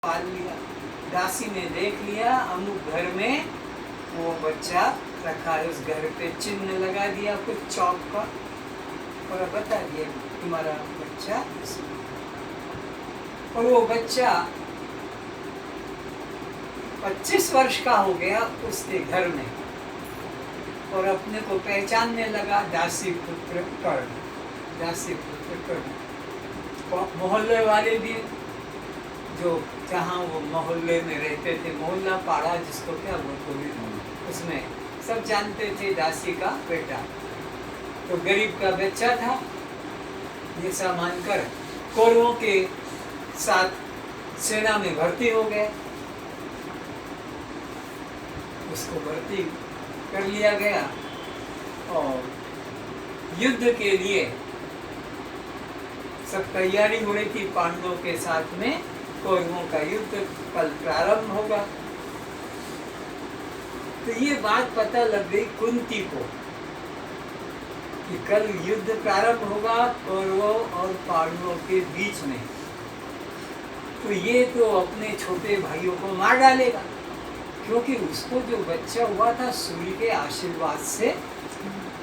पाल लिया। दासी ने देख लिया अमुक घर में वो बच्चा रखा है, उस घर पे चिन्ह लगा दिया कुछ चौक का और बता दिया तुम्हारा बच्चा इसमें। और वो बच्चा 25 वर्ष का हो गया उसके घर में और अपने को पहचानने लगा दासी पुत्र कर्ण, दासी पुत्र कर्ण। मोहल्ले वाले भी जो जहाँ वो मोहल्ले में रहते थे, मोहल्ला पाड़ा जिसको क्या बोलते हैं, उसमें सब जानते थे दासी का बेटा तो गरीब का बच्चा था। ये सब मानकर कौरवों के साथ सेना में भर्ती हो गए, उसको भर्ती कर लिया गया और युद्ध के लिए सब तैयारी हो रही थी। पांडवों के साथ में कौरवों का युद्ध कल प्रारंभ होगा। तो ये बात पता लग गई कुंती को कि कल युद्ध प्रारंभ होगा कौरवों और पांडवों के बीच में, तो ये तो अपने छोटे भाइयों को मार डालेगा, क्योंकि उसको जो बच्चा हुआ था सूर्य के आशीर्वाद से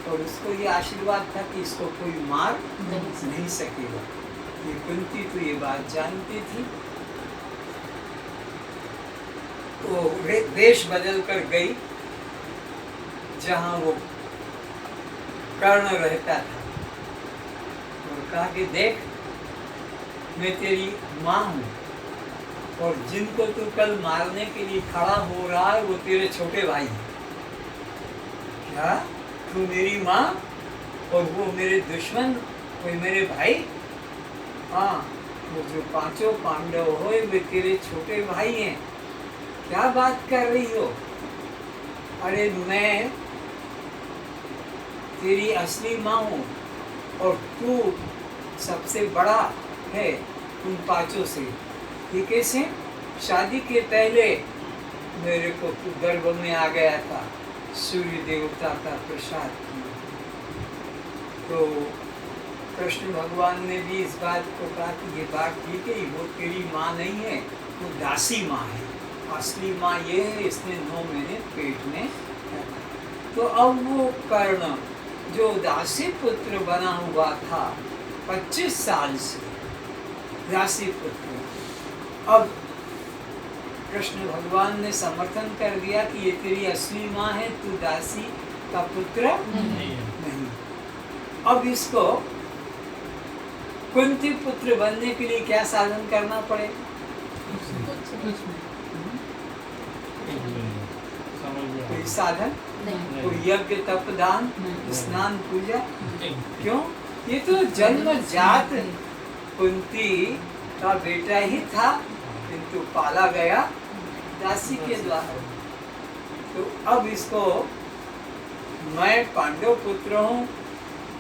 और उसको ये आशीर्वाद था कि इसको कोई मार नहीं सकेगा। ये कुंती तो ये बात जानती थी, तो देश बदल कर गई जहाँ वो कर्ण रहता था और कहा कि देख मैं तेरी माँ हूँ और जिनको तू कल मारने के लिए खड़ा हो रहा है वो तेरे छोटे भाई हैं। क्या तू मेरी माँ और वो मेरे दुश्मन, वो मेरे भाई? हाँ, वो जो पांचों पांडव हो वे तेरे छोटे भाई हैं। क्या बात कर रही हो? अरे मैं तेरी असली माँ हूँ और तू सबसे बड़ा है उन पांचों से। ये कैसे? शादी के पहले मेरे को गर्भ में आ गया था सूर्य देवता का प्रसाद। तो कृष्ण भगवान ने भी इस बात को कहा कि ये बात ठीक है, वो तेरी माँ नहीं है, वो दासी माँ है, असली माँ ये है, इसने 9 महीने पेट में रखा। तो अब वो कर्ण जो दासी पुत्र बना हुआ था 25 साल से दासी पुत्र, अब कृष्ण भगवान ने समर्थन कर दिया कि ये तेरी असली माँ है, तू दासी का पुत्र नहीं। अब इसको कुंती पुत्र बनने के लिए क्या साधन करना पड़ेगा? कोई साधन, कोई यज्ञ तप दान स्नान पूजा, क्यों? ये तो जन्मजात कुंती का बेटा ही था, किंतु पाला गया दासी के द्वारा। तो अब इसको मैं पांडव पुत्र हूँ,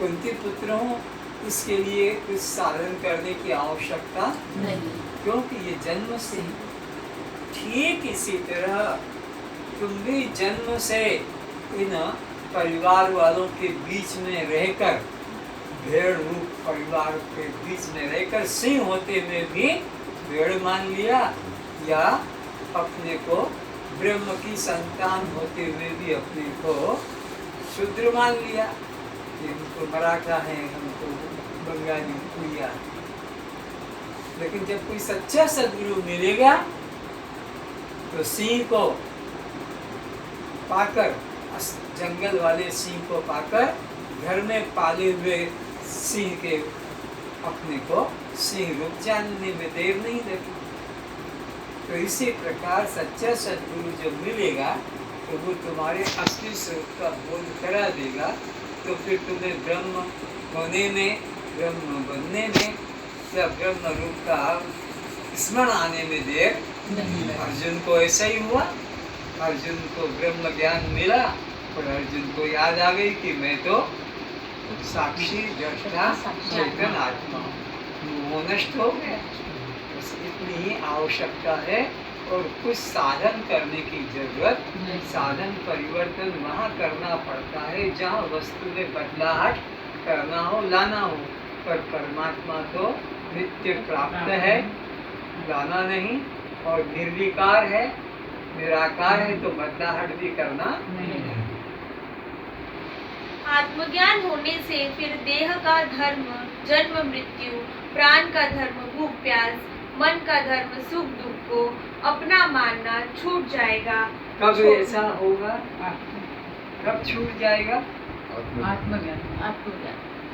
कुंती पुत्र हूँ, इसके लिए कुछ साधन करने की आवश्यकता नहीं, क्योंकि ये जन्म से ही। ठीक इसी तरह तुम भी जन्म से इन परिवार वालों के बीच में रहकर, भेड़ रूप परिवार के बीच में रहकर सिंह होते हुए भी भेड़ मान लिया, या अपने को ब्रह्म की संतान होते हुए भी अपने को शूद्र मान लिया। ये हमको मराठा है, हमको बंगाली भूया। लेकिन जब कोई सच्चा सद्गुरु मिलेगा तो सिंह को पाकर, जंगल वाले सिंह को पाकर घर में पाले हुए सिंह के अपने को सिंह रूप जानने में देर नहीं लगी। तो इसी प्रकार सच्चा सद्गुरु जब मिलेगा तो वो तुम्हारे असली स्वरूप का बोध करा देगा, तो फिर तुम्हें ब्रह्म होने में, ब्रह्म बनने में या ब्रह्म रूप का स्मरण आने में देर नहीं। अर्जुन को ऐसा ही हुआ, अर्जुन को ब्रह्म ज्ञान मिला और अर्जुन को याद आ गई कि मैं तो साक्षी दृष्टा चेतन आत्मा हूँ, वो नष्ट हो गया। बस इतनी ही आवश्यकता है और कुछ साधन करने की जरूरत। साधन परिवर्तन वहाँ करना पड़ता है जहाँ वस्तु में बदलाहट करना हो, लाना हो, पर परमात्मा तो नित्य प्राप्त है, लाना नहीं। और निर्विकार है, निराकार है, तो बदलाहट भी करना नहीं है। आत्मज्ञान होने से फिर देह का धर्म जन्म मृत्यु, प्राण का धर्म भूख प्यास, मन का धर्म सुख दुख को अपना मानना छूट जाएगा। कब ऐसा होगा? कब छूट जाएगा? आत्मज्ञान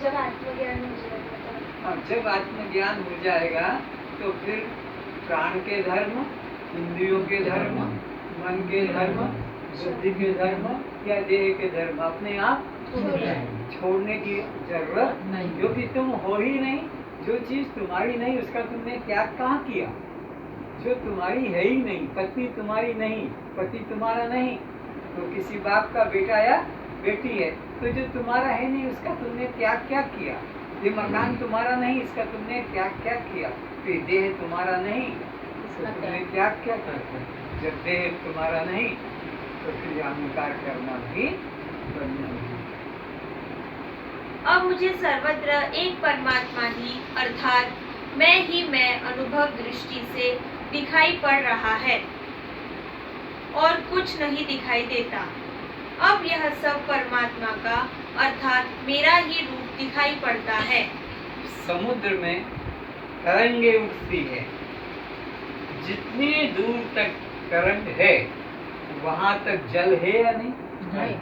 जब आत्मज्ञान हो जाएगा। जब आत्मज्ञान हो जाएगा तो फिर प्राण के धर्म, इंद्रियों के धर्म, मन के धर्म, बुद्धि के धर्म या देह के धर्म अपने आप छोड़ने की जरूरत नहीं, क्योंकि तुम हो ही नहीं। जो चीज तुम्हारी नहीं उसका तुमने त्याग कहाँ किया? जो तुम्हारी है ही नहीं, पत्नी तुम्हारी नहीं, पति तुम्हारा नहीं, तो किसी बाप का बेटा या बेटी है, तो जो तुम्हारा है नहीं उसका तुमने त्याग क्या किया? ये मकान तुम्हारा नहीं, इसका तुमने त्याग क्या किया? ये देह तुम्हारा नहीं, इसका तुमने त्याग क्या किया? जब देह तुम्हारा नहीं तो फिर अहंकार करना भी बनना नहीं। अब मुझे सर्वत्र एक परमात्मा ही अर्थात मैं ही मैं अनुभव दृष्टि से दिखाई पड़ रहा है और कुछ नहीं दिखाई देता। अब यह सब परमात्मा का अर्थात मेरा ही रूप दिखाई पड़ता है। समुद्र में तरंगे उठती है, जितने दूर तक तरंग है वहां तक जल है या नहीं? नहीं।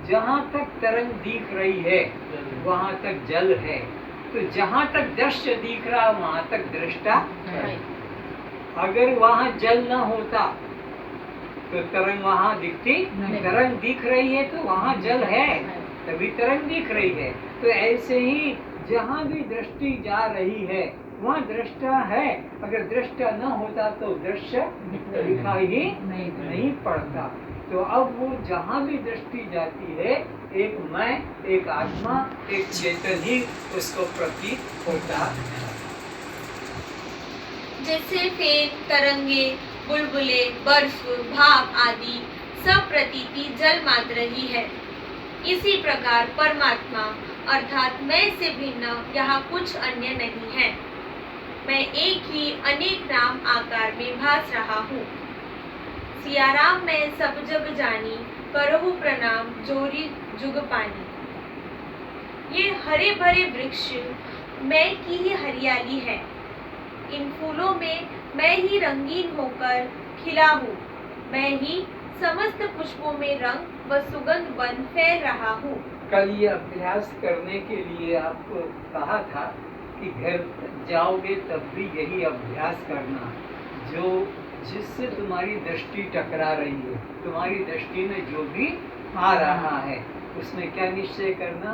जहाँ तक तरंग दिख रही है वहां तक जल है, तो जहाँ तक दृश्य दिख रहा वहां तक दृष्टा है। अगर वहाँ जल न होता तो तरंग वहाँ दिखती नहीं। तरंग दिख रही है तो वहाँ जल है, तभी तरंग दिख रही है। तो ऐसे ही जहाँ भी दृष्टि जा रही है वहाँ दृष्टा है। अगर दृष्टा न होता तो दृश्य दिखाई ही नहीं पड़ता। तो अब वो जहाँ भी दृष्टि जाती है एक मैं, एक आत्मा, एक चेतन ही उसको प्रतीत होता है। जैसे फेन, तरंगे, बुलबुले, बर्फ, भाप आदि सब प्रतीति जल मात्र ही है। इसी प्रकार परमात्मा अर्थात मैं से भिन्न यहाँ कुछ अन्य नहीं है। मैं एक ही अनेक नाम आकार में भास रहा हूँ। सियाराम मैं सब जग जानी, करहु प्रणाम जोरी जुग पानी। ये हरे भरे वृक्ष मैं की ही हरियाली है। इन फूलों में मैं ही रंगीन होकर खिला हूँ। मैं ही समस्त पुष्पों में रंग व सुगंध बन फैल रहा हूँ। कल ये अभ्यास करने के लिए आपको कहा था कि घर जाओगे तब भी यही अभ्यास करना। जो जिससे तुम्हारी दृष्टि टकरा रही है, तुम्हारी दृष्टि में जो भी आ रहा है उसमें क्या निश्चय करना?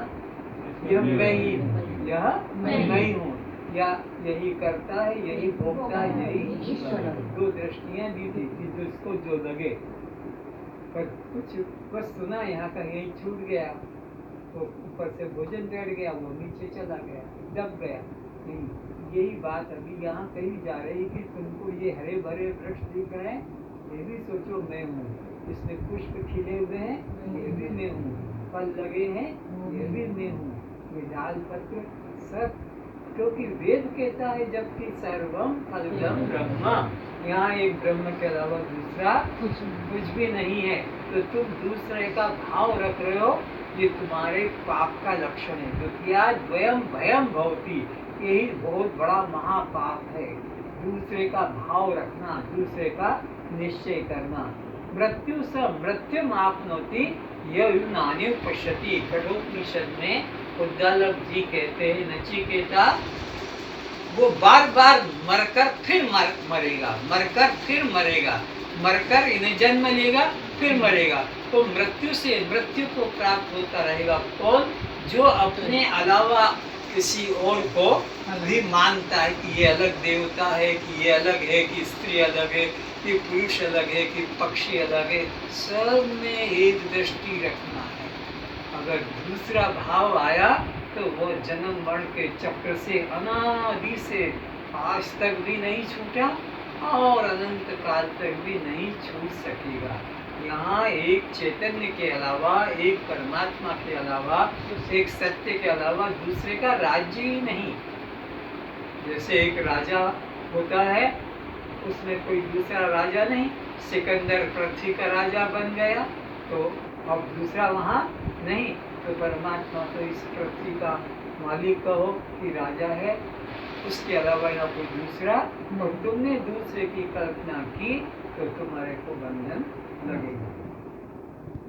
यह मैं ही हूँ, यह मैं ही हूँ, या यही करता है, यही भोगता है, यही दो दृष्टियाँ दी थी कि जिसको जो लगे। पर कुछ बस सुना यहाँ का यही छूट गया, तो ऊपर से भोजन बैठ गया, वो नीचे चला गया, दब गया। यही बात अभी यहाँ कही जा रही कि तुमको ये हरे भरे वृक्ष दिख रहे हैं, ये भी सोचो मैं हूँ। इसमें पुष्प खिले हुए हैं, ये भी मैं हूँ। फल लगे हैं, ये भी मैं हूँ। ये डाल पत्र सब, क्योंकि वेद कहता है जबकि सर्वम खल्विदम ब्रह्म, यहाँ एक ब्रह्म के अलावा दूसरा कुछ भी नहीं है। तो तुम दूसरे का भाव रख रहे हो, ये तुम्हारे पाप का लक्षण है। क्योंकि आज वयम भयम भवति, यही बहुत बड़ा महापाप है। दूसरे का भाव रखना, दूसरे का निश्चय करना। मृत्यु स मृत्युम आपनोति यह नान्य पश्यति। कठोपनिषद में उद्दालक जी कहते हैं नचिकेता वो बार बार मरकर फिर मरेगा, मरकर फिर मरेगा, मरकर इन्हें जन्म लेगा फिर मरेगा। तो मृत्यु से मृत्यु को प्राप्त होता रहेगा कौन? जो अपने अलावा किसी और को भी मानता है कि ये अलग देवता है, कि ये अलग है, कि स्त्री अलग है, कि पुरुष अलग है, कि पक्षी अलग है। सब में एक दृष्टि रखना है। अगर दूसरा भाव आया तो वो जन्म मरण के चक्र से अनादि से आज तक भी नहीं छूटा और अनंत काल तक भी नहीं छूट सकेगा। यहाँ एक चैतन्य के अलावा, एक परमात्मा के अलावा, एक सत्य के अलावा दूसरे का राज्य ही नहीं। जैसे एक राजा होता है उसमें कोई दूसरा राजा नहीं, सिकंदर पृथ्वी का राजा बन गया तो अब दूसरा वहाँ नहीं, तो परमात्मा तो इस पृथ्वी का मालिक कहो कि राजा है, उसके अलावा यहाँ कोई दूसरा, और तुमने दूसरे की कल्पना की तो तुम्हारे को बंधन लगेगा।